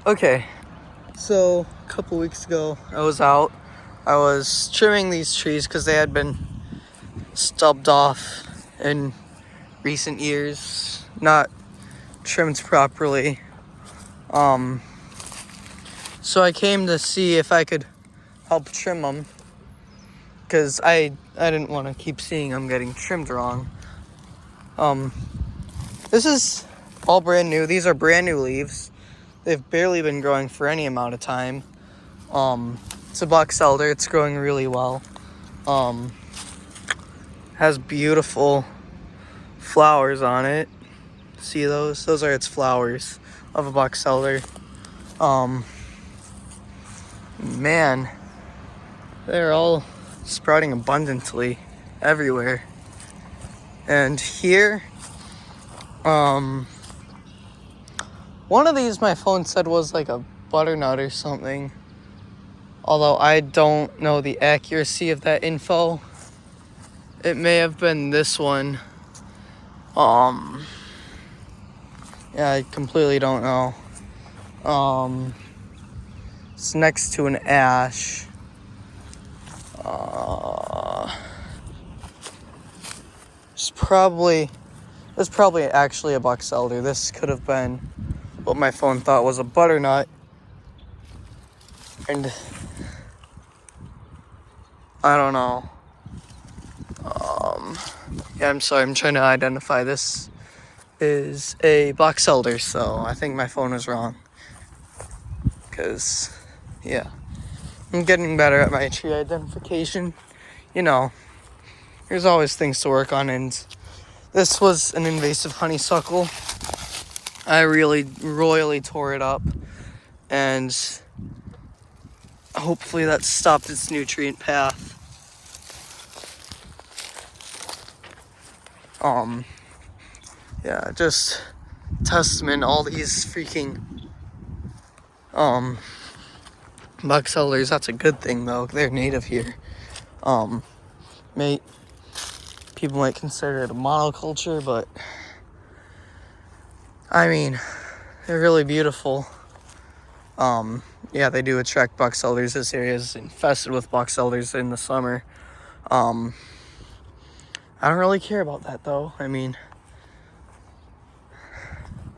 Okay, so a couple weeks ago I was out. I was trimming these trees because they had been stubbed off in recent years, not trimmed properly. So I came to see if I could help trim them because I didn't want to keep seeing them getting trimmed wrong. This is all brand new. These are brand new leaves. They've barely been growing for any amount of time. It's a Boxelder. It's growing really well. Has beautiful flowers on it. See those? Those are its flowers of a Boxelder. Man, they're all sprouting abundantly everywhere. And here, one of these my phone said was like a butternut or something. Although I don't know the accuracy of that info. It may have been this one. Yeah, I completely don't know. It's next to an ash. It's probably actually a Boxelder. This could have been what my phone thought was a butternut. And I don't know. Yeah, I'm sorry, I'm trying to identify. This is a Boxelder, so I think my phone was wrong. Because, yeah, I'm getting better at my tree identification. You know, there's always things to work on, and this was an invasive honeysuckle. I really royally tore it up, and hopefully that stopped its nutrient path. Yeah, just testament, all these freaking Boxelders. That's a good thing though. They're native here. People might consider it a monoculture, but I mean, they're really beautiful. Yeah, they do attract Boxelders. This area is infested with Boxelders in the summer. I don't really care about that though. I mean,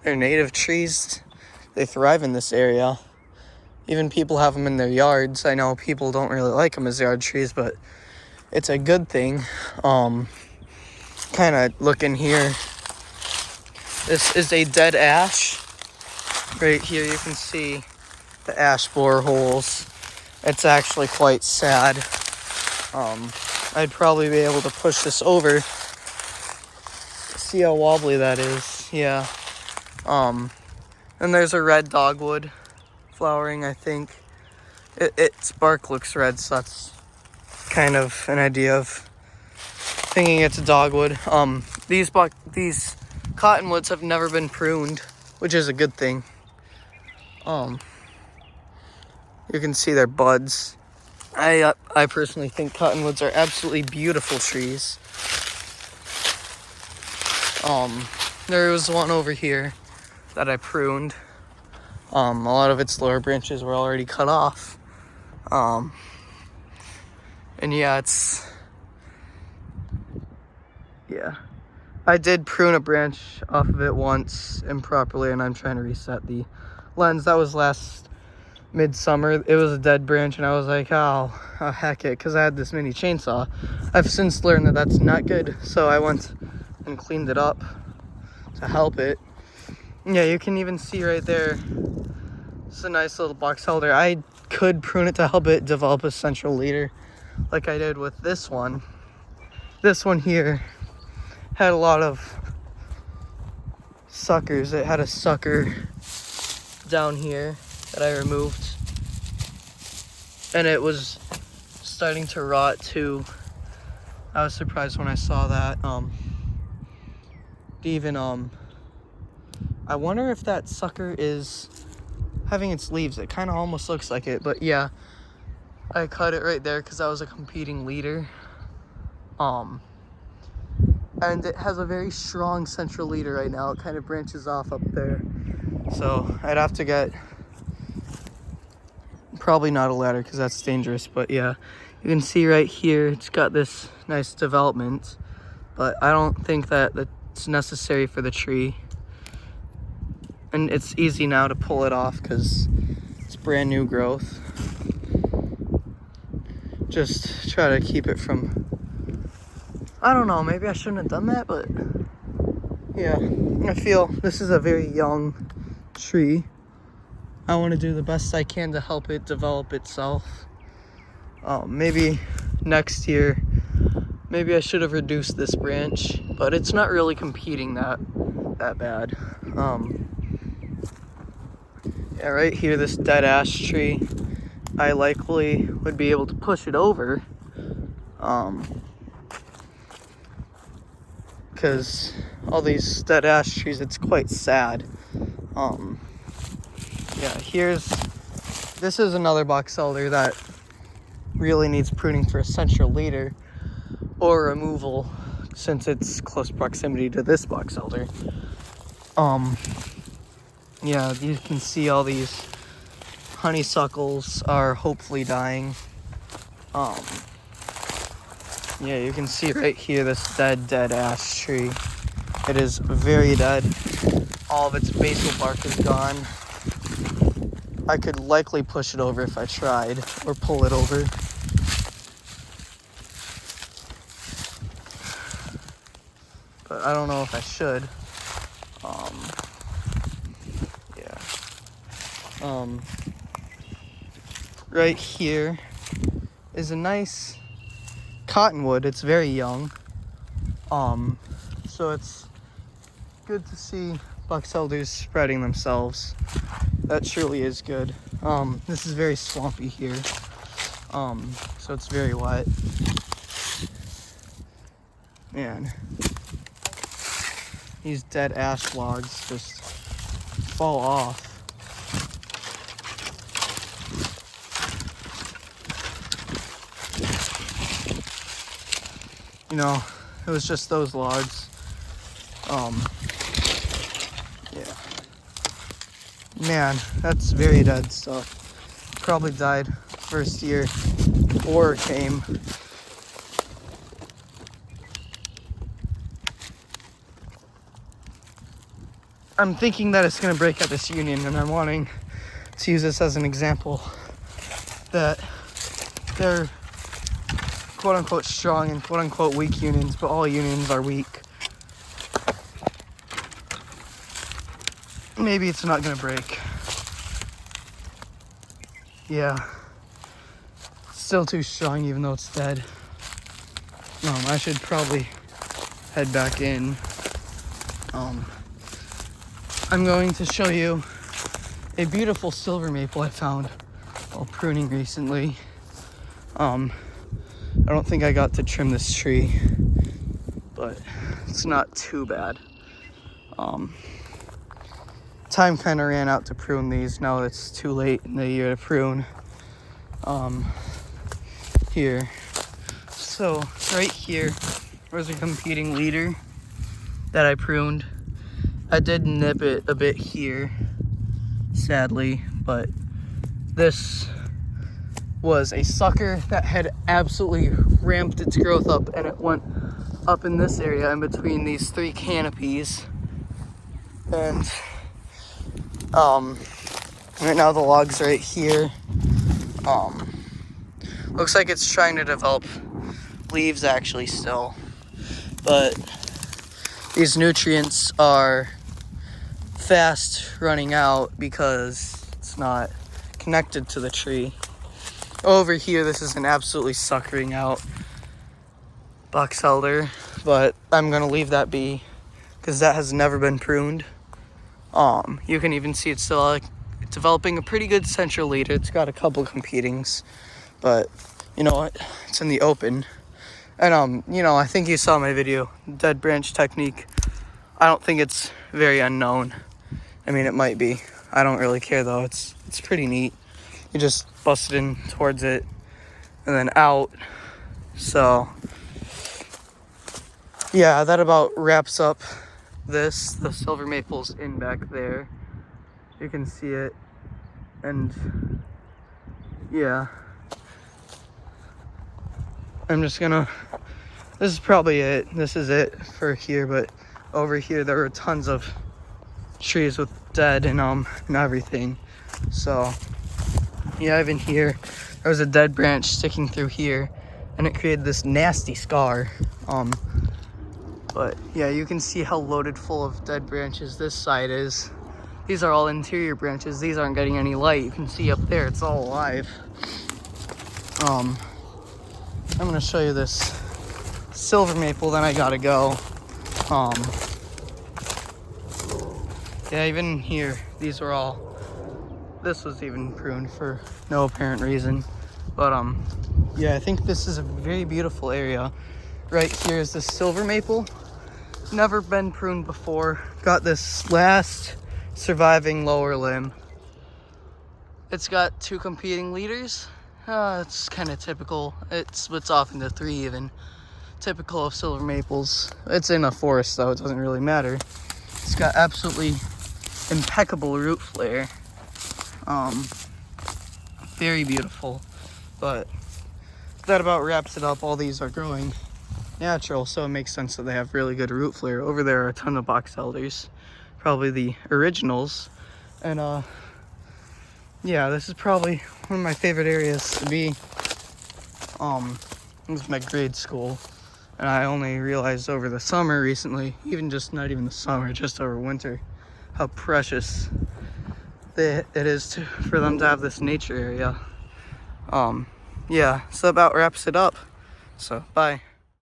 they're native trees. They thrive in this area. Even people have them in their yards. I know people don't really like them as yard trees, but it's a good thing. Kind of looking here. This is a dead ash. Right here you can see the ash borer holes. It's actually quite sad. I'd probably be able to push this over. See how wobbly that is. Yeah. And there's a red dogwood flowering, I think. Its bark looks red, so that's kind of an idea of thinking it's a dogwood. These cottonwoods have never been pruned, which is a good thing. You can see their buds. I personally think cottonwoods are absolutely beautiful trees. There was one over here that I pruned. A lot of its lower branches were already cut off. And yeah, I did prune a branch off of it once improperly, and I'm trying to reset the lens. That was last midsummer. It was a dead branch, and I was like, oh heck it, because I had this mini chainsaw. I've since learned that that's not good, so I went and cleaned it up to help it. Yeah, you can even see right there, it's a nice little Boxelder. I could prune it to help it develop a central leader like I did with this one. This one here had a lot of suckers. It had a sucker down here that I removed, and it was starting to rot too. I was surprised when I saw that. I wonder if that sucker is having its leaves. It kind of almost looks like it, but yeah, I cut it right there because that was a competing leader. And it has a very strong central leader right now. It kind of branches off up there, so I'd have to get Probably not a ladder because that's dangerous, but yeah, you can see right here it's got this nice development, but I don't think that that's necessary for the tree. And it's easy now to pull it off because it's brand new growth. Just try to keep it from, I don't know, maybe I shouldn't have done that, but yeah, I feel this is a very young tree. I want to do the best I can to help it develop itself. Maybe next year, maybe I should have reduced this branch, but it's not really competing that bad. Yeah, right here, this dead ash tree, I likely would be able to push it over, because all these dead ash trees, it's quite sad. Yeah, this is another boxelder that really needs pruning for a central leader or removal since it's close proximity to this boxelder. Yeah, you can see all these honeysuckles are hopefully dying. Yeah, you can see right here this dead ash tree. It is very dead. All of its basal bark is gone. I could likely push it over if I tried, or pull it over. But I don't know if I should. Right here is a nice cottonwood. It's very young. So it's good to see boxelders spreading themselves. That surely is good. This is very swampy here. So it's very wet. Man, these dead ash logs just fall off. You know, it was just those logs. Yeah. Man, that's very dead stuff. Probably died first year war came. I'm thinking that it's gonna break at this union, and I'm wanting to use this as an example that they're quote-unquote strong and quote-unquote weak unions, but all unions are weak. Maybe it's not gonna break. Yeah. It's still too strong even though it's dead. I should probably head back in. I'm going to show you a beautiful silver maple I found while pruning recently. I don't think I got to trim this tree, but it's not too bad. Time kind of ran out to prune these. Now it's too late in the year to prune. Here. So right here was a competing leader that I pruned. I did nip it a bit here, sadly, but this was a sucker that had absolutely ramped its growth up, and it went up in this area in between these three canopies. And right now the log's right here. Looks like it's trying to develop leaves actually still, but these nutrients are fast running out because it's not connected to the tree. Over here, this is an absolutely suckering out boxelder, but I'm gonna leave that be because that has never been pruned. You can even see it's still like developing a pretty good central leader. It's got a couple competings, but you know what? It's in the open. And you know, I think you saw my video, dead branch technique. I don't think it's very unknown. I mean, it might be. I don't really care though. It's pretty neat. You just bust it in towards it and then out. So yeah, that about wraps up this. The silver maple's in back there. You can see it. And yeah, I'm just gonna, this is probably it. This is it for here, but over here there were tons of trees with dead and everything. So yeah, even here there was a dead branch sticking through here and it created this nasty scar. But yeah, you can see how loaded full of dead branches this side is. These are all interior branches. These aren't getting any light. You can see up there, it's all alive. I'm gonna show you this silver maple, then I gotta go. Yeah, even here, these were all, this was even pruned for no apparent reason. But yeah, I think this is a very beautiful area. Right here is the silver maple. Never been pruned before. Got this last surviving lower limb. It's got 2 competing leaders. It's kind of typical. It splits off into 3 even. Typical of silver maples. It's in a forest though, it doesn't really matter. It's got absolutely impeccable root flare. Very beautiful. But that about wraps it up. All these are growing natural, so it makes sense that they have really good root flare. Over there are a ton of Boxelders, probably the originals. And yeah, this is probably one of my favorite areas to be. It was my grade school, and I only realized over the summer recently, even just not even the summer, just over winter, how precious it is for them to have this nature area. Yeah, so that about wraps it up. So bye.